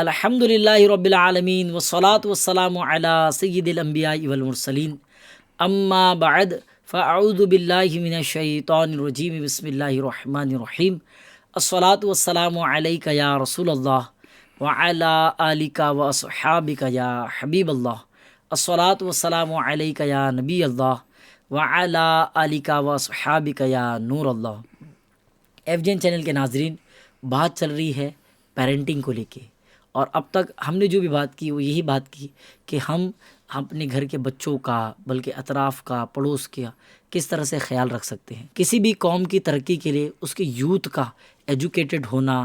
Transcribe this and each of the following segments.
अल्हम्दुलिल्लाहि रब्बिल आलमीन वस्सलातु वस्सलामु अला सय्यिदिल अंबियाइ वल मुरसलीन अम्मा बअद फ़अऊज़ु बिल्लाहि मिनश शैतानिर रजीम बिस्मिल्लाहिर रहमानिर रहीम अस्सलातु वस्सलामु अलैका या रसूलल्लाह व अला आलिका व अस्हाबिका या हबीबल्लाह अस्सलातु वस्सलामु अलैका या नबी अल्लाह व अला आलिका व अस्हाबिका या नूर अल्लाह। एफजेन चैनल के नाजरीन, बात चल रही है पेरेंटिंग को लेके, और अब तक हमने जो भी बात की वो यही बात की कि हम अपने घर के बच्चों का, बल्कि अतराफ़ का, पड़ोस का किस तरह से ख्याल रख सकते हैं। किसी भी कौम की तरक्की के लिए उसके यूथ का एजुकेटेड होना,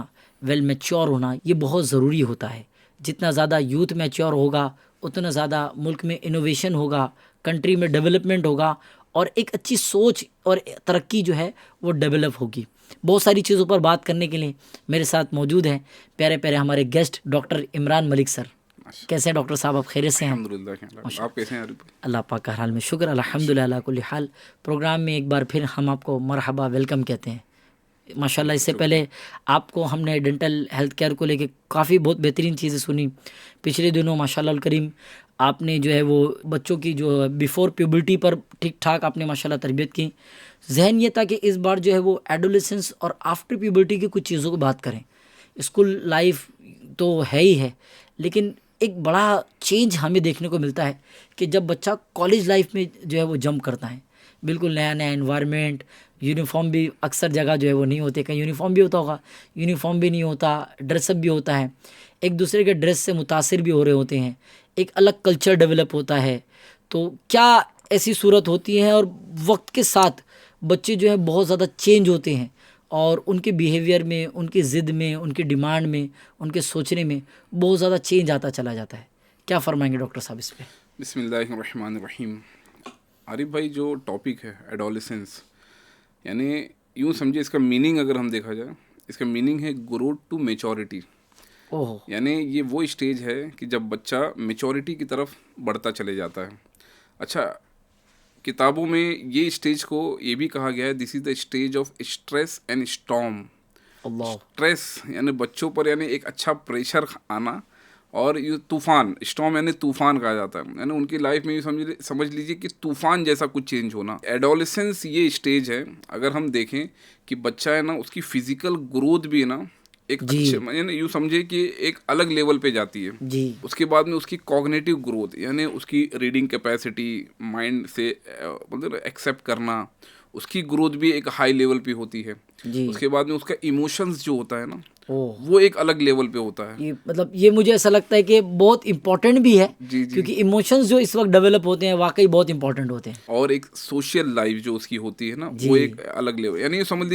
वेल मैच्योर होना, ये बहुत ज़रूरी होता है। जितना ज़्यादा यूथ मैच्योर होगा उतना ज़्यादा मुल्क में इनोवेशन होगा, कंट्री में डेवलपमेंट होगा और एक अच्छी सोच और तरक्की जो है वो डेवलप होगी। बहुत सारी चीज़ों पर बात करने के लिए मेरे साथ मौजूद हैं प्यारे प्यारे हमारे guest doctor Imran Malik sir. कैसे हैं डॉक्टर साहब, आप खैरियत से हैं? अल्हम्दुलिल्लाह। आप कैसे हैं? अल्लाह पाक का हाल में शुक्र, अल्हम्दुलिल्लाह अला कुल्ली हाल। प्रोग्राम में एक बार फिर हम आपको मरहबा वेलकम कहते हैं माशाल्लाह। इससे पहले आपको हमने डेंटल हेल्थ केयर को लेके काफ़ी बहुत बेहतरीन चीज़ें सुनी पिछले दिनों माशाल्लाह अल करीम। आपने जो है वो बच्चों की जो बिफ़ोर प्यूबर्टी पर ठीक ठाक आपने माशाल्लाह तरबियत की। जहन ये था कि इस बार जो है वो एडोलेसेंस और आफ्टर प्यूबर्टी की कुछ चीज़ों को बात करें। स्कूल लाइफ तो है ही है, लेकिन एक बड़ा चेंज हमें देखने को मिलता है कि जब बच्चा कॉलेज लाइफ में जो है वो जंप करता है, बिल्कुल नया नया एनवायरनमेंट, यूनिफॉर्म भी अक्सर जगह जो है वो नहीं होते, कहीं यूनिफॉर्म भी होता होगा, यूनिफॉर्म भी नहीं होता, ड्रेसअप भी होता है, एक दूसरे के ड्रेस से मुतासिर भी हो रहे होते हैं, एक अलग कल्चर डेवलप होता है। तो क्या ऐसी सूरत होती है और वक्त के साथ बच्चे जो है बहुत ज़्यादा चेंज होते हैं और उनके बिहेवियर में, उनकी ज़िद में, उनकी डिमांड में, उनके सोचने में बहुत ज़्यादा चेंज आता चला जाता है। क्या फरमाएंगे डॉक्टर साहब इस पर? बिस्मिल्लाहिर्रहमानिर्रहीम। आरिफ भाई, जो टॉपिक है एडोलेसेंस, यानी यूँ समझिए इसका मीनिंग अगर हम देखा जाए, इसका मीनिंग है ग्रोथ टू मेचोरिटी। ओह, यानी ये वो स्टेज है कि जब बच्चा मेचोरिटी की तरफ बढ़ता चले जाता है। अच्छा, किताबों में ये स्टेज को ये भी कहा गया है, this is the stage of stress and storm. Allah. Stress यानी बच्चों पर यानी एक अच्छा प्रेशर आना, और ये तूफ़ान, स्टॉर्म यानी तूफ़ान कहा जाता है, यानी उनकी लाइफ में ये समझ लीजिए कि तूफ़ान जैसा कुछ चेंज होना। एडोलेसेंस ये स्टेज है, अगर हम देखें कि बच्चा है ना, उसकी फ़िज़िकल ग्रोथ भी है ना एक जी अच्छे, यानी यूँ समझे कि एक अलग लेवल पे जाती है। जी उसके बाद में उसकी कॉग्निटिव ग्रोथ, यानी उसकी रीडिंग कैपेसिटी, माइंड से मतलब एक्सेप्ट करना, उसकी ग्रोथ भी एक हाई लेवल पे होती है। जी। उसके बाद में उसका इमोशंस जो होता है ना, ओह, वो एक अलग लेवल पे होता है। ये मतलब ये मुझे ऐसा लगता है कि बहुत इम्पोर्टेंट भी है, जी जी। क्योंकि इमोशंस जो इस वक्त डेवलप होते हैं वाकई बहुत इंपॉर्टेंट होते हैं। और एक सोशल लाइफ जो उसकी होती है ना, जी वो एक अलग लेवल, यानी ये समझ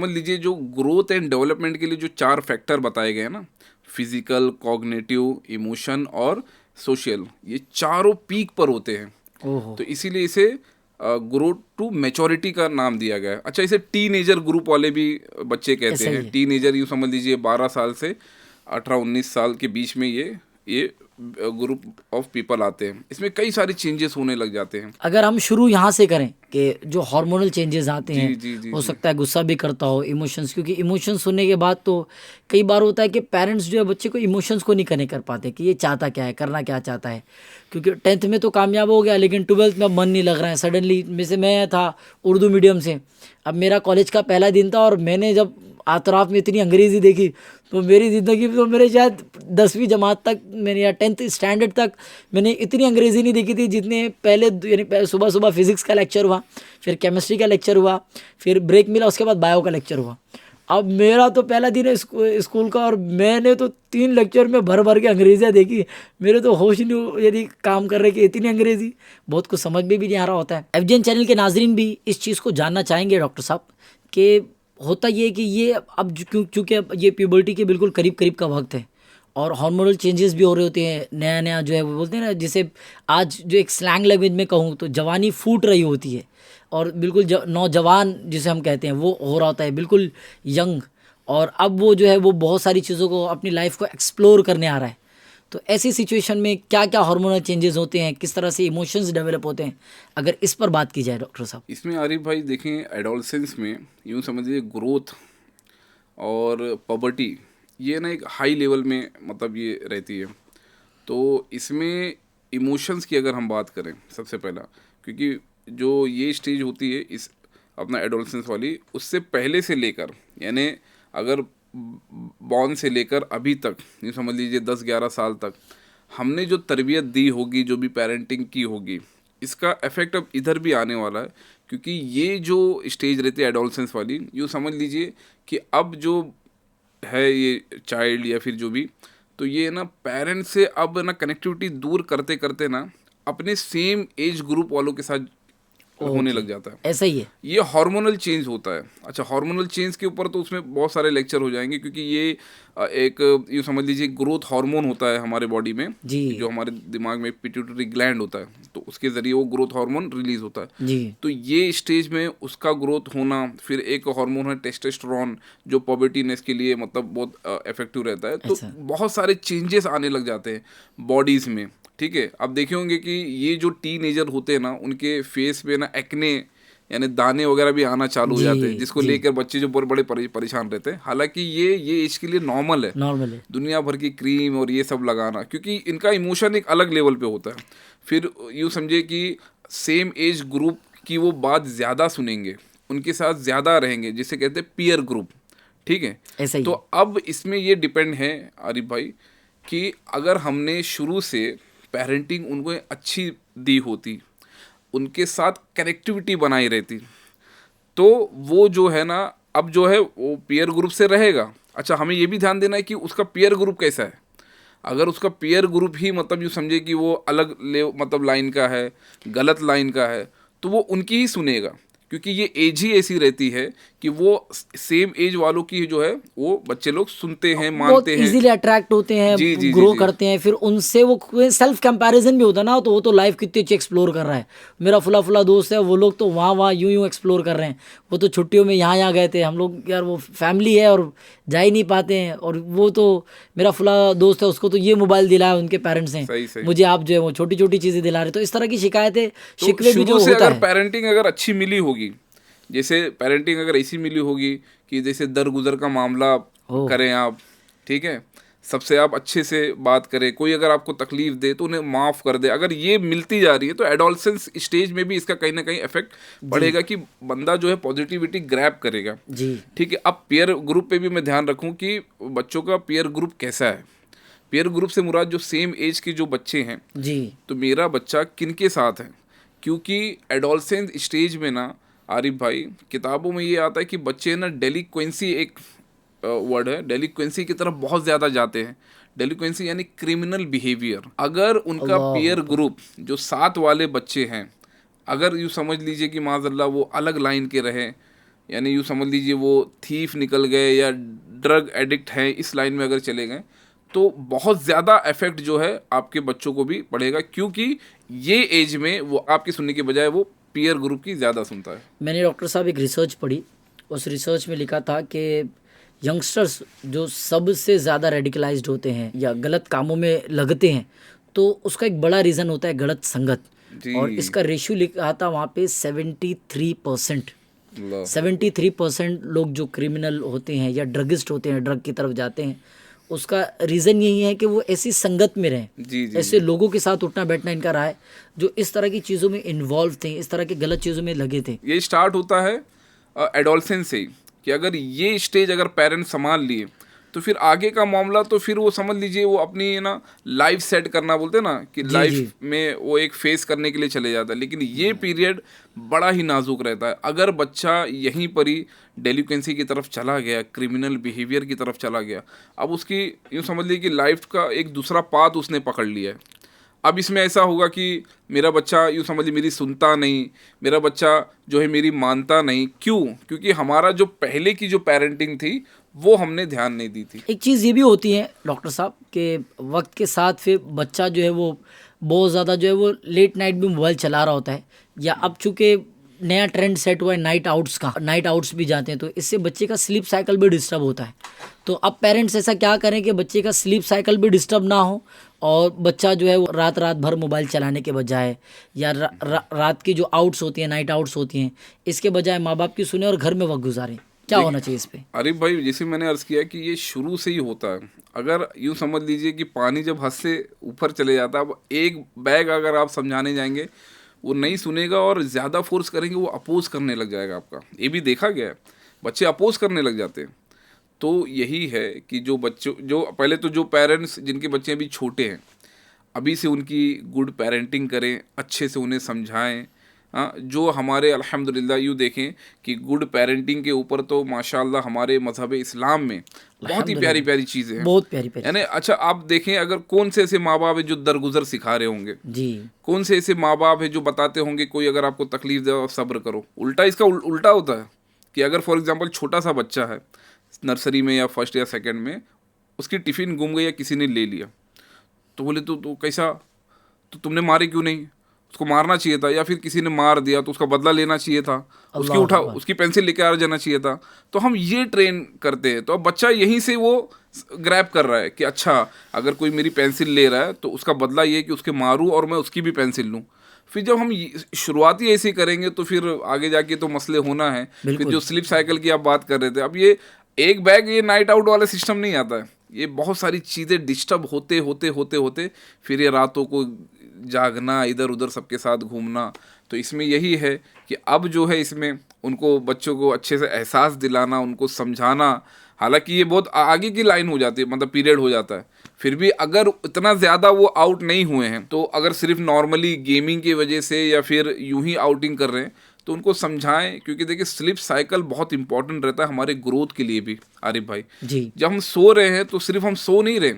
लीजिए जो ग्रोथ एंड डेवलपमेंट के लिए जो 4 फैक्टर बताए गए हैं ना, फिजिकल, कॉग्निटिव, इमोशन और सोशल, ये चारों पीक पर होते हैं। ओहो, तो इसीलिए इसे ग्रोथ टू मैच्योरिटी का नाम दिया गया है। अच्छा, इसे टीनेजर ग्रुप वाले भी बच्चे कहते ऐसा ही हैं। है। टीनेजर यूँ समझ लीजिए 12 साल से 18-19 साल के बीच में ये ग्रुप ऑफ पीपल आते हैं। इसमें कई सारे चेंजेस होने लग जाते हैं। अगर हम शुरू यहाँ से करें कि जो हार्मोनल चेंजेस आते जी हैं, जी जी हो जी। सकता है गुस्सा भी करता हो, इमोशंस, क्योंकि इमोशंस सुनने के बाद तो कई बार होता है कि पेरेंट्स जो है बच्चे को इमोशंस को नहीं कनेक्ट कर पाते कि ये चाहता क्या है, करना क्या चाहता है। क्योंकि 10th में तो कामयाब हो गया, लेकिन 12th में अब मन नहीं लग रहा है सडनली। में से मैं था उर्दू मीडियम से, अब मेरा कॉलेज का पहला दिन था और मैंने जब अतराफ़ में इतनी अंग्रेज़ी देखी तो मेरी ज़िंदगी में तो मेरे शायद 10वीं जमात तक मैंने, या 10th स्टैंडर्ड तक मैंने इतनी अंग्रेज़ी नहीं देखी थी जितने पहले। यानी सुबह सुबह फिज़िक्स का लेक्चर हुआ, फिर केमिस्ट्री का लेक्चर हुआ, फिर ब्रेक मिला, उसके बाद बायो का लेक्चर हुआ। अब मेरा तो पहला दिन है स्कूल का और मैंने तो 3 लेक्चर में भर भर के अंग्रेजियाँ देखी। मेरे तो होश नहीं यदि काम कर रहे कि इतनी अंग्रेज़ी, बहुत कुछ समझ में भी नहीं आ रहा होता है। एफजेन चैनल के नाजरीन भी इस चीज़ को जानना चाहेंगे डॉक्टर साहब कि होता ये है कि ये अब चूँकि अब ये प्यूबर्टी के बिल्कुल करीब करीब का वक्त है और हार्मोनल चेंजेस भी हो रहे होते हैं, नया नया जो है वो बोलते हैं ना, जिसे आज जो एक स्लैंग लैंग्वेज में कहूँ तो जवानी फूट रही होती है, और बिल्कुल नौजवान जिसे हम कहते हैं वो हो रहा होता है बिल्कुल यंग। और अब वो जो है वो बहुत सारी चीज़ों को, अपनी लाइफ को एक्सप्लोर करने आ रहा है। तो ऐसी सिचुएशन में क्या क्या हार्मोनल चेंजेस होते हैं, किस तरह से इमोशंस डेवलप होते हैं, अगर इस पर बात की जाए डॉक्टर साहब? इसमें आरिफ भाई देखें, एडोलसेंस में यूँ समझिए ग्रोथ और पॉवर्टी, ये ना एक हाई लेवल में मतलब ये रहती है। तो इसमें इमोशंस की अगर हम बात करें सबसे पहला, क्योंकि जो ये स्टेज होती है इस अपना एडोलसेंस वाली, उससे पहले से लेकर यानी अगर बॉर्न से लेकर अभी तक ये समझ लीजिए 10-11 साल तक हमने जो तरबियत दी होगी, जो भी पेरेंटिंग की होगी, इसका इफेक्ट अब इधर भी आने वाला है। क्योंकि ये जो स्टेज रहती है एडोलसेंस वाली, यूँ समझ लीजिए कि अब जो है ये चाइल्ड या फिर जो भी, तो ये ना पेरेंट्स से अब ना कनेक्टिविटी दूर करते करते ना अपने सेम एज ग्रुप वालों के साथ होने लग जाता है। ऐसा ही है। ये हार्मोनल चेंज होता है। अच्छा, हार्मोनल चेंज के ऊपर तो उसमें बहुत सारे लेक्चर हो जाएंगे, क्योंकि ये एक यूँ समझ लीजिए ग्रोथ हार्मोन होता है हमारे बॉडी में, जी जो हमारे दिमाग में पिट्यूटरी ग्लैंड होता है, तो उसके ज़रिए वो ग्रोथ हार्मोन रिलीज होता है। जी तो ये स्टेज में उसका ग्रोथ होना, फिर एक हार्मोन है टेस्टोस्टेरोन जो पॉवर्टीनेस के लिए मतलब बहुत इफेक्टिव रहता है। तो अच्छा। बहुत सारे चेंजेस आने लग जाते हैं बॉडीज़ में। ठीक है, आप देखे होंगे कि ये जो टीनेजर होते हैं ना, उनके फेस पे ना एक्ने यानी दाने वगैरह भी आना चालू हो जाते हैं, जिसको जी लेकर बच्चे जो बड़े परेशान रहते हैं। हालांकि ये एज के लिए नॉर्मल है, नॉर्मल है। दुनिया भर की क्रीम और ये सब लगाना, क्योंकि इनका इमोशन एक अलग लेवल पे होता है। फिर यूँ समझिए कि सेम एज ग्रुप की वो बात ज़्यादा सुनेंगे, उनके साथ ज़्यादा रहेंगे, जिसे कहते हैं पीयर ग्रुप। ठीक है, ऐसा ही तो है। अब इसमें ये डिपेंड है आरिफ भाई कि अगर हमने शुरू से पेरेंटिंग उनको अच्छी दी होती, उनके साथ कनेक्टिविटी बनाई रहती, तो वो जो है ना अब जो है वो पीयर ग्रुप से रहेगा। अच्छा, हमें ये भी ध्यान देना है कि उसका पीयर ग्रुप कैसा है। अगर उसका पीयर ग्रुप ही मतलब यूँ समझे कि वो अलग मतलब लाइन का है, गलत लाइन का है, तो वो उनकी ही सुनेगा, क्योंकि ये एज ही ऐसी रहती है कि वो सेम एज वालों की जो है वो बच्चे लोग सुनते हैं, बहुत मानते हैं। इजीली अट्रैक्ट होते हैं, जी जी जी ग्रो जी। करते हैं, फिर उनसे वो सेल्फ कंपैरिजन भी होता है ना, तो वो तो लाइफ कितनी अच्छी एक्सप्लोर कर रहा है, मेरा फुला फुला दोस्त है, वो लोग तो वहाँ वहाँ यूं यूं एक्सप्लोर कर रहे हैं, वो तो छुट्टियों में यहाँ यहाँ गए थे, हम लोग यार वो फैमिली है और जा ही नहीं पाते हैं, और वो तो मेरा फुला दोस्त है, उसको तो ये मोबाइल दिलाया उनके पेरेंट्स ने, सही सही। मुझे आप जो है वो छोटी छोटी चीज़ें दिला रहे, तो इस तरह की शिकायतें तो शिकवे भी जो शुरू से होता अगर है। पेरेंटिंग अगर अच्छी मिली होगी, जैसे पेरेंटिंग अगर ऐसी मिली होगी कि जैसे दर गुजर का मामला ओह। करें आप, ठीक है, सबसे आप अच्छे से बात करें, कोई अगर आपको तकलीफ दे तो उन्हें माफ़ कर दे, अगर ये मिलती जा रही है, तो एडोलसेंस स्टेज में भी इसका कहीं ना कहीं इफेक्ट पड़ेगा कि बंदा जो है पॉजिटिविटी ग्रैब करेगा। जी ठीक है, अब पेयर ग्रुप पे भी मैं ध्यान रखूं कि बच्चों का पेयर ग्रुप कैसा है। पेयर ग्रुप से मुराद जो सेम एज के जो बच्चे हैं, जी तो मेरा बच्चा किन के साथ है, क्योंकि एडोलसेंस स्टेज में ना आरिफ भाई किताबों में ये आता है कि बच्चे ना डेलिक्वेंसी एक वर्ड है, डेलिक्वेंसी की तरफ बहुत ज़्यादा जाते हैं। डेलिक्वेंसी यानी क्रिमिनल बिहेवियर। अगर उनका अल्लाह पीयर ग्रुप जो साथ वाले बच्चे हैं, अगर यूँ समझ लीजिए कि माज़अल्लाह वो अलग लाइन के रहे, यानी यूँ समझ लीजिए वो थीफ निकल गए या ड्रग एडिक्ट हैं, इस लाइन में अगर चले गए, तो बहुत ज़्यादा इफेक्ट जो है आपके बच्चों को भी पड़ेगा, क्योंकि ये एज में वो आपकी सुनने के बजाय वो पीयर ग्रुप की ज़्यादा सुनता है। मैंने डॉक्टर साहब एक रिसर्च पढ़ी, उस रिसर्च में लिखा था कि यंगस्टर्स जो सबसे ज़्यादा रेडिकलाइज्ड होते हैं या गलत कामों में लगते हैं, तो उसका एक बड़ा रीज़न होता है गलत संगत, जी। और इसका रेशियो लिखा था वहाँ पे 73%। अल्लाह। 73% लोग जो क्रिमिनल होते हैं या ड्रगिस्ट होते हैं, ड्रग की तरफ जाते हैं, उसका रीज़न यही है कि वो ऐसी संगत में रहें, जी जी ऐसे लोगों के साथ उठना बैठना इनका रहा है जो इस तरह की चीज़ों में इन्वॉल्व थे, इस तरह की गलत चीज़ों में लगे थे। ये स्टार्ट होता है एडोलसेंस से ही, कि अगर ये स्टेज अगर पेरेंट्स संभाल लिए तो फिर आगे का मामला तो फिर वो समझ लीजिए वो अपनी ना लाइफ सेट करना बोलते हैं ना कि जी, लाइफ जी। में वो एक फेस करने के लिए चले जाता है। लेकिन ये पीरियड बड़ा ही नाजुक रहता है। अगर बच्चा यहीं पर ही डेलिक्वेंसी की तरफ चला गया, क्रिमिनल बिहेवियर की तरफ चला गया, अब उसकी यूँ समझ लीजिए कि लाइफ का एक दूसरा पाथ उसने पकड़ लिया है। अब इसमें ऐसा होगा कि मेरा बच्चा यूँ समझ लीजिए मेरी सुनता नहीं, मेरा बच्चा जो है मेरी मानता नहीं। क्यों? क्योंकि हमारा जो पहले की जो पेरेंटिंग थी वो हमने ध्यान नहीं दी थी। एक चीज़ ये भी होती है डॉक्टर साहब कि वक्त के साथ फिर बच्चा जो है वो बहुत ज़्यादा जो है वो लेट नाइट भी मोबाइल चला रहा होता है, या अब चूँकि नया ट्रेंड सेट हुआ है नाइट आउट्स का, नाइट आउट्स भी जाते हैं, तो इससे बच्चे का स्लीप साइकिल भी डिस्टर्ब होता है। तो अब पेरेंट्स ऐसा क्या करें कि बच्चे का स्लीप साइकिल भी डिस्टर्ब ना हो, और बच्चा जो है वो रात रात भर मोबाइल चलाने के बजाय या रात की जो आउट्स होती हैं, नाइट आउट्स होती हैं, इसके बजाय माँ बाप की सुने और घर में वक्त गुजारें। क्या होना चाहिए इस पे? अरे भाई, जैसे मैंने अर्ज किया कि ये शुरू से ही होता है। अगर यूँ समझ लीजिए कि पानी जब हद से ऊपर चले जाता है, अब एक बैग अगर आप समझाने जाएंगे वो नहीं सुनेगा और ज़्यादा फोर्स करेंगे वो अपोज करने लग जाएगा आपका। ये भी देखा गया है, बच्चे अपोज करने लग जाते हैं। तो यही है कि जो बच्चों जो पहले तो जो पेरेंट्स जिनके बच्चे अभी छोटे हैं, अभी से उनकी गुड पेरेंटिंग करें, अच्छे से उन्हें समझाएं। हाँ, जो हमारे अल्हम्दुलिल्लाह यूँ देखें कि गुड पेरेंटिंग के ऊपर तो माशाल्लाह हमारे मज़हब इस्लाम में बहुत ही प्यारी प्यारी चीज़ें हैं, बहुत प्यारी प्यारी। यानी अच्छा आप देखें, अगर कौन से ऐसे माँ बाप हैं जो दरगुजर सिखा रहे होंगे, जी, कौन से ऐसे माँ बाप हैं जो बताते होंगे कोई अगर आपको तकलीफ दे आप सब्र करो। उल्टा इसका उल्टा होता है कि अगर फॉर एग्जांपल छोटा सा बच्चा है नर्सरी में या फर्स्ट या सेकंड में, उसकी टिफ़िन गुम गई या किसी ने ले लिया, तो बोले तो कैसा, तो तुमने मारे क्यों नहीं, उसको मारना चाहिए था, या फिर किसी ने मार दिया तो उसका बदला लेना चाहिए था, उसकी पेंसिल लेके आ जाना चाहिए था। तो हम ये ट्रेन करते हैं, तो अब बच्चा यहीं से वो ग्रैब कर रहा है कि अच्छा अगर कोई मेरी पेंसिल ले रहा है तो उसका बदला ये कि उसके मारूं और मैं उसकी भी पेंसिल लूं। फिर जब हम शुरुआती ऐसे करेंगे तो फिर आगे जाके तो मसले होना है। फिर जो स्लिप साइकिल की आप बात कर रहे थे, अब ये एक बैग ये नाइट आउट वाला सिस्टम नहीं आता है, ये बहुत सारी चीज़ें डिस्टर्ब होते होते होते होते फिर ये रातों को जागना, इधर उधर सबके साथ घूमना। तो इसमें यही है कि अब जो है इसमें उनको बच्चों को अच्छे से एहसास दिलाना, उनको समझाना। हालांकि ये बहुत आगे की लाइन हो जाती है, मतलब पीरियड हो जाता है, फिर भी अगर इतना ज़्यादा वो आउट नहीं हुए हैं तो अगर सिर्फ नॉर्मली गेमिंग की वजह से या फिर यूं ही आउटिंग कर रहे हैं तो उनको समझाएं। क्योंकि देखिए स्लिप साइकिल बहुत इंपॉर्टेंट रहता है हमारे ग्रोथ के लिए भी आरिफ भाई जी। जब हम सो रहे हैं तो सिर्फ हम सो नहीं रहे,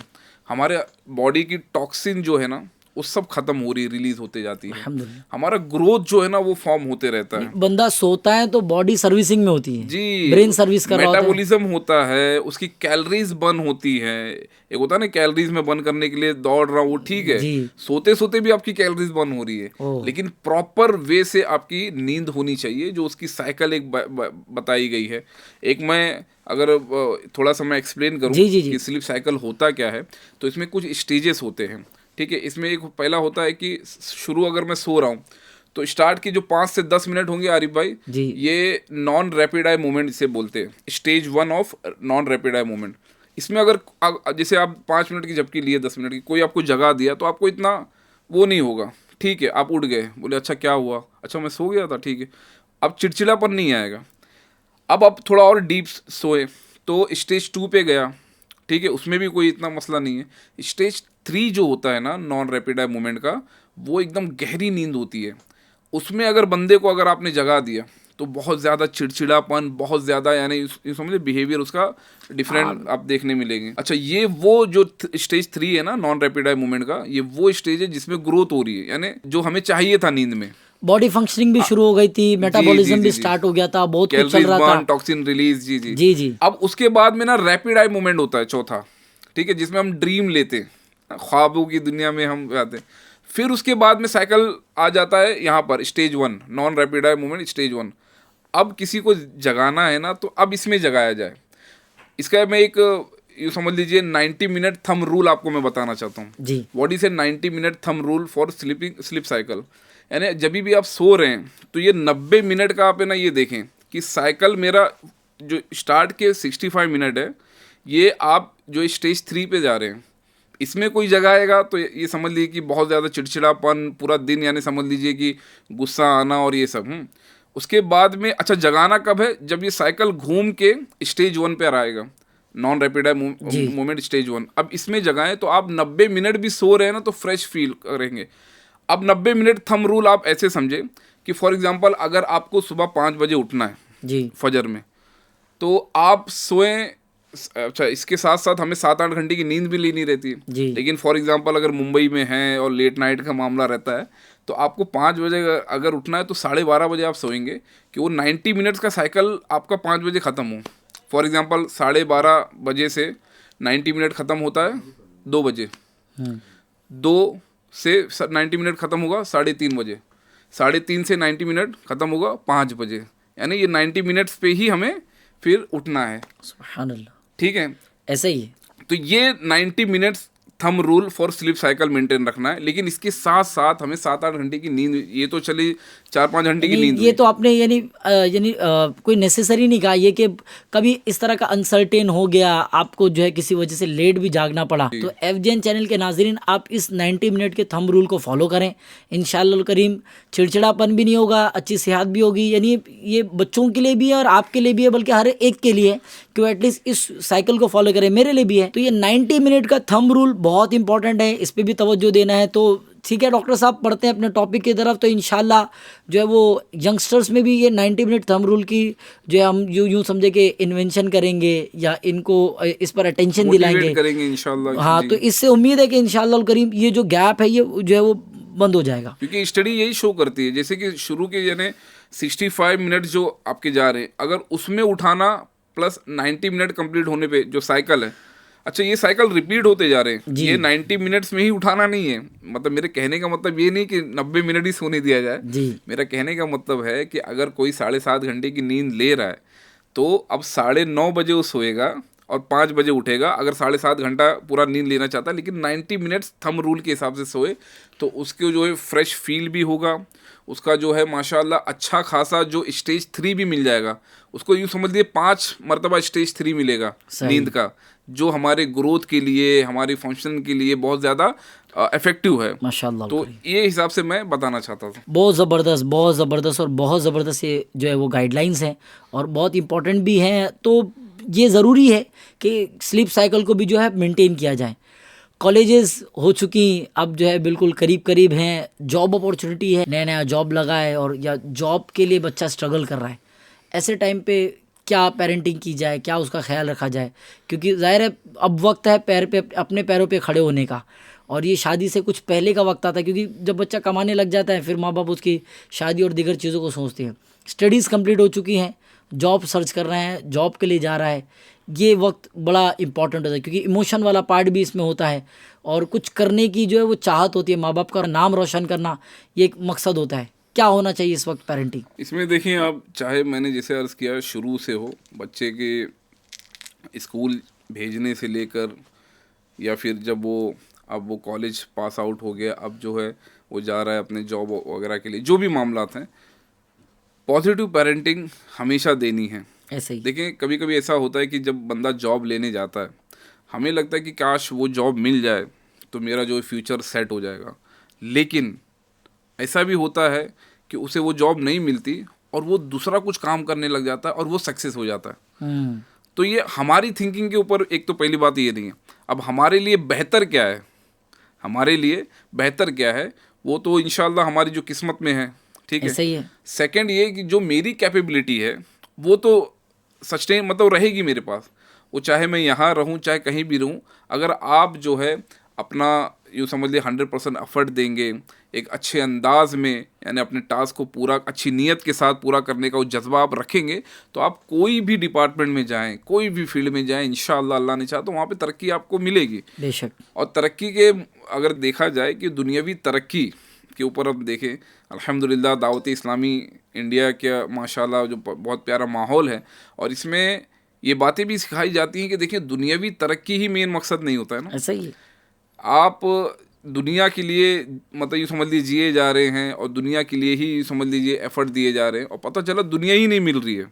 हमारे बॉडी की टॉक्सिन जो है ना वो सब खत्म हो रही, रिलीज होते जाती है, अल्हम्दुलिल्लाह। हमारा ग्रोथ जो है ना वो फॉर्म होते रहता है। बंदा सोता है तो बॉडी सर्विसिंग में होती है जी, ब्रेन सर्विस कर रहा होता है। मेटाबॉलिज्म होता है, उसकी कैलोरीज बर्न होती है। एक होता है ना कैलोरीज में बर्न करने के लिए दौड़ रहा हूँ, वो ठीक है, सोते सोते भी आपकी कैलोरीज बर्न हो रही है, लेकिन प्रॉपर वे से आपकी नींद होनी चाहिए, जो उसकी साइकिल एक बताई गई है। एक मैं अगर थोड़ा सा मैं एक्सप्लेन करूँ कि स्लीप साइकिल होता क्या है, तो इसमें कुछ स्टेजेस होते हैं, ठीक है। इसमें एक पहला होता है कि शुरू अगर मैं सो रहा हूँ तो स्टार्ट की जो 5 से 10 मिनट होंगे आरिफ भाई, ये नॉन रैपिड आई मूवमेंट इसे बोलते हैं, stage 1 of non rapid eye movement. इसमें अगर जैसे आप 5 मिनट की झपकी लिए, 10 मिनट की, कोई आपको जगा दिया तो आपको इतना वो नहीं होगा, ठीक है, आप उठ गए, बोले अच्छा क्या हुआ, अच्छा मैं सो गया था, ठीक है, अब चिड़चिड़ापन नहीं आएगा। अब आप थोड़ा और डीप सोए तो स्टेज 2 पे गया, ठीक है, उसमें भी कोई इतना मसला नहीं है। स्टेज 3 जो होता है ना नॉन रैपिड आई मूवमेंट का, वो एकदम गहरी नींद होती है। उसमें अगर बंदे को अगर आपने जगा दिया तो बहुत ज़्यादा चिड़चिड़ापन, बहुत ज़्यादा, यानी समझे बिहेवियर उसका डिफरेंट आप देखने मिलेंगे। अच्छा, ये वो जो स्टेज 3 है ना नॉन रैपिड आई मूवमेंट का, ये वो स्टेज है जिसमें ग्रोथ हो रही है, यानी जो हमें चाहिए था नींद में, बॉडी फंक्शनिंग भी शुरू हो गई थी, मेटाबॉलिज्म भी स्टार्ट हो गया था, बहुत कुछ चल रहा था, टॉक्सिन रिलीज। जी जी जी जी। अब उसके बाद में ना रैपिड आई मूवमेंट होता है चौथा, ठीक है, जिसमें हम ड्रीम लेते हैं, ख्वाबों की दुनिया में हम जाते हैं। फिर उसके बाद में साइकिल आ जाता है यहाँ पर stage 1 non rapid eye movement stage 1। अब किसी को जगाना है ना तो अब इसमें जगाया जाए। इसका मैं एक यूँ समझ लीजिए 90 मिनट थंब रूल आपको मैं बताना चाहता हूँ ji. What is a 90 minute thumb rule for sleep cycle. यानी जब भी आप सो रहे हैं तो ये 90 मिनट का आप है ना ये देखें कि साइकिल मेरा जो स्टार्ट के 65 मिनट है, ये आप जो स्टेज 3 पे जा रहे हैं इसमें कोई जगाएगा तो ये समझ लीजिए कि बहुत ज़्यादा चिड़चिड़ापन पूरा दिन, यानी समझ लीजिए कि गुस्सा आना और ये सब। उसके बाद में अच्छा जगाना कब है, जब ये साइकिल घूम के स्टेज 1 पे आएगा, non rapid eye movement stage 1। अब इसमें जगाएं तो आप 90 मिनट भी सो रहे हैं ना तो फ्रेश फील करेंगे। अब 90 मिनट थंब रूल आप ऐसे समझे कि फॉर एग्जांपल अगर आपको सुबह 5 बजे उठना है जी फजर में, तो आप सोएं। अच्छा, इसके साथ साथ हमें 7-8 घंटे की नींद भी लेनी रहती है, लेकिन फॉर एग्जांपल अगर मुंबई में हैं और लेट नाइट का मामला रहता है तो आपको 5 बजे अगर उठना है तो 12:30 बजे आप सोएंगे कि वो 90 मिनट्स का साइकिल आपका 5 बजे ख़त्म हो। फॉर एग्जांपल 12:30 बजे से 90 मिनट ख़त्म होता है 2 बजे, 2 से 90 मिनट ख़त्म होगा 3:30 बजे, 3:30 से 90 मिनट ख़त्म होगा 5 बजे, यानी ये 90 मिनट्स पे ही हमें फिर उठना है। सुभान अल्लाह, ठीक है, ऐसे ही है। तो ये 90 minutes thumb rule for sleep cycle maintain रखना है, लेकिन इसके साथ साथ हमें 7-8 घंटे की नींद, ये तो चली 4-5 घंटे की नींद ये हुई। तो आपने यानी कोई नेसेसरी नहीं कहा ये कि कभी इस तरह का अनसर्टेन हो गया, आपको जो है किसी वजह से लेट भी जागना पड़ा, तो FJN चैनल के नाजरीन आप इस 90 मिनट के थंब रूल को फॉलो करें। इंशाअल्लाह करीम चिड़चिड़ापन भी नहीं होगा, अच्छी सेहत भी होगी। यानी ये बच्चों के लिए भी है और आपके लिए भी है, बल्कि हर एक के लिए, कि वो एटलीस्ट इस साइकिल को फॉलो करें, मेरे लिए भी है। तो ये 90 मिनट का थंब रूल बहुत इंपॉर्टेंट है, इस पर भी तवज्जो देना है। तो ठीक है डॉक्टर साहब, पढ़ते हैं अपने टॉपिक की तरफ। तो इंशाल्लाह जो है वो यंगस्टर्स में भी ये 90 मिनट थंब रूल की जो है हम यूं समझे कि इन्वेंशन करेंगे या इनको इस पर अटेंशन दिलाएंगे, मोटिवेट करेंगे इंशाल्लाह। हाँ, तो इससे उम्मीद है कि इंशाल्लाह करीम ये जो गैप है ये जो है वो बंद हो जाएगा। क्योंकि स्टडी यही शो करती है, जैसे कि शुरू के यानी 65 मिनट जो आपके जा रहे हैं, अगर उसमें उठाना प्लस 90 मिनट कंप्लीट होने पे जो साइकिल है, अच्छा ये साइकिल रिपीट होते जा रहे हैं, ये 90 मिनट्स में ही उठाना नहीं है। मतलब मेरे कहने का मतलब ये नहीं कि 90 मिनट ही सोने दिया जाए जी। मेरा कहने का मतलब है कि अगर कोई 7.5 घंटे की नींद ले रहा है तो अब 9:30 बजे वो सोएगा और 5 बजे उठेगा। अगर 7.5 घंटा पूरा नींद लेना चाहता है, लेकिन 90 मिनट्स थंब रूल के हिसाब से सोए, तो उसके जो है फ्रेश फील भी होगा, उसका जो है माशाल्लाह अच्छा खासा जो स्टेज 3 भी मिल जाएगा। उसको यूँ समझ लिए 5 मरतबा स्टेज 3 मिलेगा नींद का, जो हमारे ग्रोथ के लिए, हमारे फंक्शन के लिए बहुत ज़्यादा इफेक्टिव है माशाल्लाह। तो ये हिसाब से मैं बताना चाहता था। बहुत ज़बरदस्त, बहुत ज़बरदस्त और बहुत ज़बरदस्त ये जो है वो गाइडलाइंस हैं और बहुत इंपॉर्टेंट भी हैं। तो ये ज़रूरी है कि स्लीप साइकिल को भी जो है मेंटेन किया जाए। कॉलेजेस हो चुकी, अब जो है बिल्कुल करीब करीब हैं, जॉब अपॉर्चुनिटी है, नया नया जॉब लगा है और या जॉब के लिए बच्चा स्ट्रगल कर रहा है। ऐसे टाइम पे क्या पेरेंटिंग की जाए, क्या उसका ख्याल रखा जाए, क्योंकि ज़ाहिर है अब वक्त है अपने पैरों पे खड़े होने का, और ये शादी से कुछ पहले का वक्त आता है, क्योंकि जब बच्चा कमाने लग जाता है फिर माँ बाप उसकी शादी और दीगर चीज़ों को सोचते हैं। स्टडीज़ कंप्लीट हो चुकी हैं, जॉब सर्च कर रहे हैं, जॉब के लिए जा रहा है, ये वक्त बड़ा इंपॉर्टेंट होता है, क्योंकि इमोशन वाला पार्ट भी इसमें होता है और कुछ करने की जो है वो चाहत होती है, माँ बाप का नाम रोशन करना ये एक मकसद होता है। क्या होना चाहिए इस वक्त पेरेंटिंग? इसमें देखिए, आप चाहे मैंने जैसे अर्ज़ किया शुरू से हो, बच्चे के स्कूल भेजने से लेकर या फिर जब वो कॉलेज पास आउट हो गया, अब जो है वो जा रहा है अपने जॉब वगैरह के लिए, जो भी मामलात हैं, पॉजिटिव पेरेंटिंग हमेशा देनी है। ऐसे ही देखिए कभी कभी ऐसा होता है कि जब बंदा जॉब लेने जाता है, हमें लगता है कि काश वो जॉब मिल जाए तो मेरा जो फ्यूचर सेट हो जाएगा, लेकिन ऐसा भी होता है कि उसे वो जॉब नहीं मिलती और वो दूसरा कुछ काम करने लग जाता है और वो सक्सेस हो जाता है। तो ये हमारी थिंकिंग के ऊपर, एक तो पहली बात ये नहीं है। अब हमारे लिए बेहतर क्या है, हमारे लिए बेहतर क्या है वो तो इंशाल्लाह हमारी जो किस्मत में है, ठीक है। ऐसा ही है। सेकंड ये कि जो मेरी कैपेबिलिटी है वो तो सस्टेन मतलब रहेगी मेरे पास, वो चाहे मैं यहाँ रहूँ चाहे कहीं भी रहूँ, अगर आप जो है अपना यूँ समझ लिए 100% एफर्ट देंगे एक अच्छे अंदाज में, यानी अपने टास्क को पूरा अच्छी नीयत के साथ पूरा करने का वो जज्बा आप रखेंगे, तो आप कोई भी डिपार्टमेंट में जाएं, कोई भी फील्ड में जाएं, इंशाअल्लाह अल्लाह ने चाहा तो वहाँ पे तरक्की आपको मिलेगी। बेशक। और तरक्की के अगर देखा जाए कि दुनियावी तरक्की के ऊपर अब देखें, अल्हम्दुलिल्लाह दावत इस्लामी इंडिया का माशाल्लाह जो बहुत प्यारा माहौल है, और इसमें ये बातें भी सिखाई जाती हैं कि देखिए दुनियावी तरक्की ही मेन मकसद नहीं होता है ना। ऐसा ही है। आप दुनिया के लिए मतलब यूँ समझ लीजिए जिए जा रहे हैं और दुनिया के लिए ही समझ लीजिए एफर्ट दिए जा रहे हैं, और पता चला दुनिया ही नहीं मिल रही है।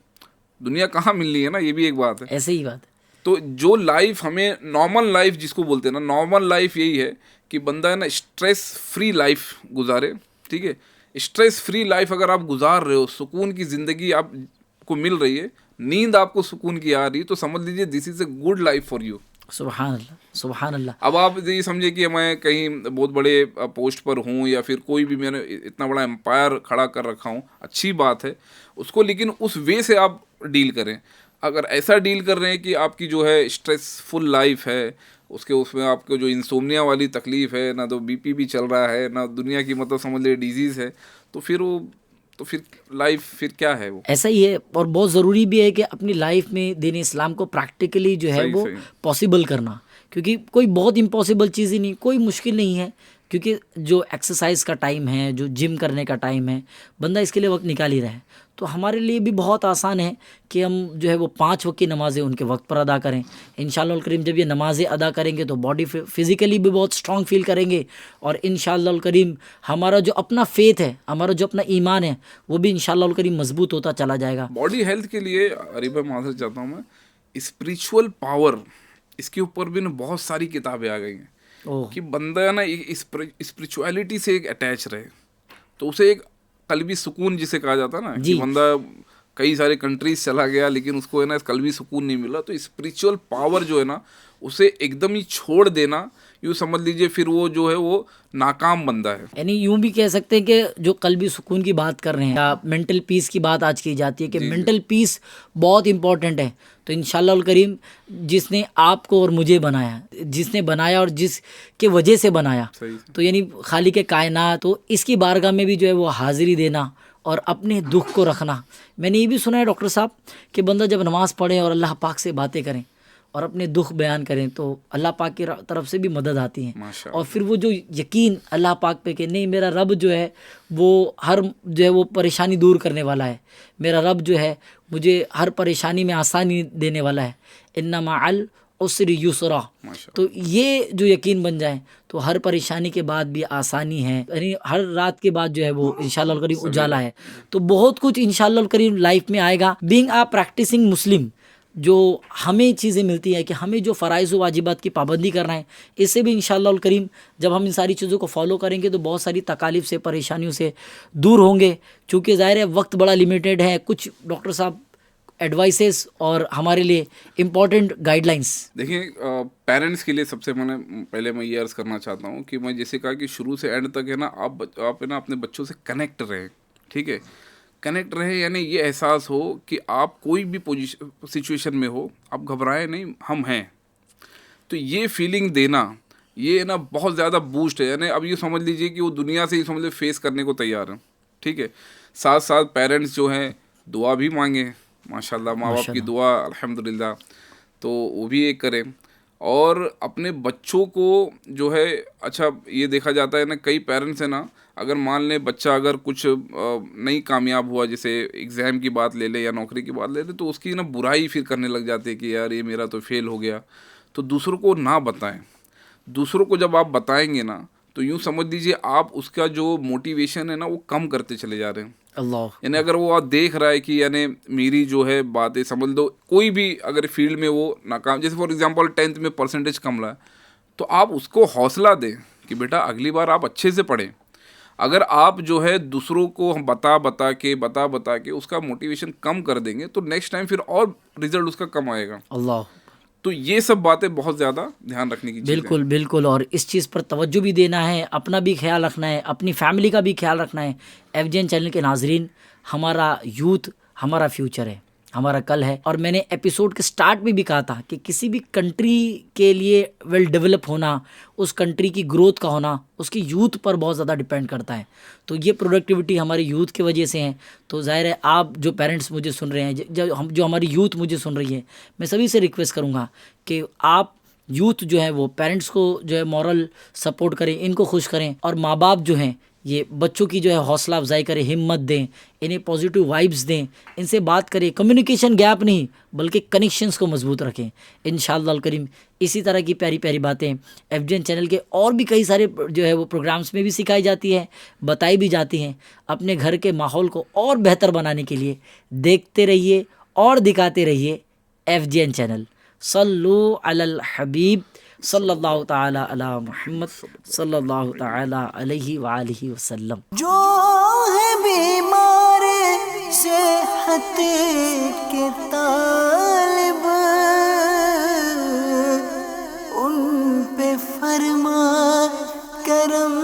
दुनिया कहाँ मिल रही है ना, ये भी एक बात है। ऐसे ही बात है। तो जो लाइफ हमें नॉर्मल लाइफ जिसको बोलते हैं ना, नॉर्मल लाइफ यही है कि बंदा है ना स्ट्रेस फ्री लाइफ गुजारे, ठीक है। स्ट्रेस फ्री लाइफ अगर आप गुजार रहे हो, सुकून की ज़िंदगी आपको मिल रही है, नींद आपको सुकून की आ रही है, तो समझ लीजिए this is a good life for you. सुभान अल्लाह, सुभान अल्लाह। अब आप ये समझे कि मैं कहीं बहुत बड़े पोस्ट पर हूँ या फिर कोई भी मैंने इतना बड़ा एम्पायर खड़ा कर रखा हूँ, अच्छी बात है उसको, लेकिन उस वे से आप डील करें। अगर ऐसा डील कर रहे हैं कि आपकी जो है स्ट्रेसफुल लाइफ है, उसमें आपको जो इंसोम्निया वाली तकलीफ़ है ना, तो बीपी भी चल रहा है ना, दुनिया की मतलब समझ ले डिजीज़ है, तो फिर लाइफ फिर क्या है वो। ऐसा ही है। और बहुत ज़रूरी भी है कि अपनी लाइफ में दीन इस्लाम को प्रैक्टिकली जो है वो पॉसिबल करना, क्योंकि कोई बहुत इम्पॉसिबल चीज़ ही नहीं, कोई मुश्किल नहीं है, क्योंकि जो एक्सरसाइज का टाइम है, जो जिम करने का टाइम है, बंदा इसके लिए वक्त निकाल ही रहा है। तो हमारे लिए भी बहुत आसान है कि हम जो है वो 5 वक्त की नमाज़ें उनके वक्त पर अदा करें। इंशाअल्लाह करीम जब ये नमाज़ें अदा करेंगे तो बॉडी फिज़िकली भी बहुत स्ट्रॉन्ग फील करेंगे, और इंशाअल्लाह करीम हमारा जो अपना फेथ है, हमारा जो अपना ईमान है, वो भी इंशाअल्लाह करीम मजबूत होता चला जाएगा। बॉडी हेल्थ के लिए अरीबा माजर चाहता हूँ मैं, स्पिरिचुअल पावर, इसके ऊपर भी ना बहुत सारी किताबें आ गई हैं ओह, कि बंदा ना स्पिरिचुअलिटी से एक अटैच रहे, तो उसे एक कल्बी सुकून जिसे कहा जाता है ना, कि जी। बंदा कई सारे कंट्रीज चला गया लेकिन उसको है ना कल्बी सुकून नहीं मिला, तो स्पिरिचुअल पावर जो है ना उसे एकदम ही छोड़ देना, यूँ समझ लीजिए फिर वो जो है वो नाकाम बंदा है। यानी यूं भी कह सकते हैं कि जो कल्बी सुकून की बात कर रहे हैं या मेंटल पीस की बात आज की जाती है कि मेंटल पीस बहुत इंपॉर्टेंट है। तो इंशाअल्लाह करीम जिसने आपको और मुझे बनाया, जिसने बनाया और जिसके वजह से बनाया, सही तो यानी खालिक कायनात, तो इसकी बारगाह में भी जो है वो हाजिरी देना और अपने दुख को रखना। मैंने ये भी सुना है डॉक्टर साहब कि बंदा जब नमाज़ पढ़े और अल्लाह पाक से बातें करें और अपने दुख बयान करें तो अल्लाह पाक की तरफ से भी मदद आती है, माशाअल्लाह। और फिर वो जो यकीन अल्लाह पाक पे कि नहीं मेरा रब जो है वो हर जो है वो परेशानी दूर करने वाला है, मेरा रब जो है मुझे हर परेशानी में आसानी देने वाला है, इन्ना मअल उसरी युसरा। तो ये जो यकीन बन जाए तो हर परेशानी के बाद भी आसानी है, यानी हर रात के बाद जो है वो इंशाअल्लाह करीम उजाला है। तो बहुत कुछ इंशाअल्लाह करीम लाइफ में आएगा। बीइंग आ प्रैक्टिसिंग मुस्लिम जो हमें चीज़ें मिलती हैं कि हमें जो फ़राइज़ व वाजिबात की पाबंदी करना है, इससे भी इंशाअल्लाह करीम जब हम इन सारी चीज़ों को फॉलो करेंगे तो बहुत सारी तकालीफ से, परेशानियों से दूर होंगे। चूँकि ज़ाहिर है वक्त बड़ा लिमिटेड है, कुछ डॉक्टर साहब एडवाइसेस और हमारे लिए इम्पोर्टेंट गाइडलाइंस। देखिए पेरेंट्स के लिए सबसे पहले मैं ये अर्ज़ करना चाहता हूँ कि मैं जैसे कहा कि शुरू से एंड तक है ना आप है ना अपने बच्चों से कनेक्ट रहें, ठीक है, कनेक्ट रहे, यानी ये एहसास हो कि आप कोई भी सिचुएशन में हो आप घबराएं नहीं, हम हैं। तो ये फीलिंग देना ये ना बहुत ज़्यादा बूस्ट है, यानी अब ये समझ लीजिए कि वो दुनिया से ही समझ लीजिए फेस करने को तैयार है, ठीक है। साथ साथ पेरेंट्स जो हैं दुआ भी मांगे, माशाल्लाह माँ बाप की दुआ अल्हम्दुलिल्लाह, तो वो भी एक करें। और अपने बच्चों को जो है, अच्छा ये देखा जाता है ना कई पेरेंट्स हैं ना, अगर मान लें बच्चा अगर कुछ नहीं कामयाब हुआ, जैसे एग्ज़ाम की बात ले ले या नौकरी की बात ले ले, तो उसकी ना बुराई फिर करने लग जाते हैं कि यार ये मेरा तो फेल हो गया। तो दूसरों को ना बताएं, दूसरों को जब आप बताएंगे ना तो यूँ समझ लीजिए आप उसका जो मोटिवेशन है ना वो कम करते चले जा रहे हैं। अल्लाह, यानी अगर वो आप देख रहा है कि यानी मेरी जो है बातें, समझ लो कोई भी अगर फील्ड में वो नाकाम, जैसे फॉर एग्जांपल 10th में परसेंटेज कम रहा है, तो आप उसको हौसला दें कि बेटा अगली बार आप अच्छे से पढ़ें। अगर आप जो है दूसरों को बता बता के उसका मोटिवेशन कम कर देंगे तो नेक्स्ट टाइम फिर और रिजल्ट उसका कम आएगा। अल्लाह, तो ये सब बातें बहुत ज़्यादा ध्यान रखने की चीज़ है। बिल्कुल बिल्कुल, और इस चीज़ पर तवज्जो भी देना है, अपना भी ख्याल रखना है, अपनी फैमिली का भी ख्याल रखना है। FGN चैनल के नाजरीन, हमारा यूथ हमारा फ्यूचर है, हमारा कल है। और मैंने एपिसोड के स्टार्ट में भी कहा था कि किसी भी कंट्री के लिए वेल डेवलप होना, उस कंट्री की ग्रोथ का होना, उसकी यूथ पर बहुत ज़्यादा डिपेंड करता है। तो ये प्रोडक्टिविटी हमारे यूथ की वजह से है। तो ज़ाहिर है आप जो पेरेंट्स मुझे सुन रहे हैं, जो हमारी यूथ मुझे सुन रही है, मैं सभी से रिक्वेस्ट करूँगा कि आप यूथ जो है वो पेरेंट्स को जो है मॉरल सपोर्ट करें, इनको खुश करें, और माँ बाप जो हैं ये बच्चों की जो है हौसला अफजाई करें, हिम्मत दें, इन्हें पॉजिटिव वाइब्स दें, इनसे बात करें, कम्युनिकेशन गैप नहीं बल्कि कनेक्शंस को मजबूत रखें इंशाअल्लाह करीम। इसी तरह की प्यारी प्यारी बातें FGN चैनल के और भी कई सारे जो है वो प्रोग्राम्स में भी सिखाई जाती है, बताई भी जाती हैं। अपने घर के माहौल को और बेहतर बनाने के लिए देखते रहिए और दिखाते रहिए FGN चैनल। सल्लु अलल हबीब सल्लल्लाहु ताला अला मुहम्मद सल्लल्लाहु ताला अलैहि वालिहि वसल्लम। जो है बीमार सेहत के तालिब, उन पे फरमा करम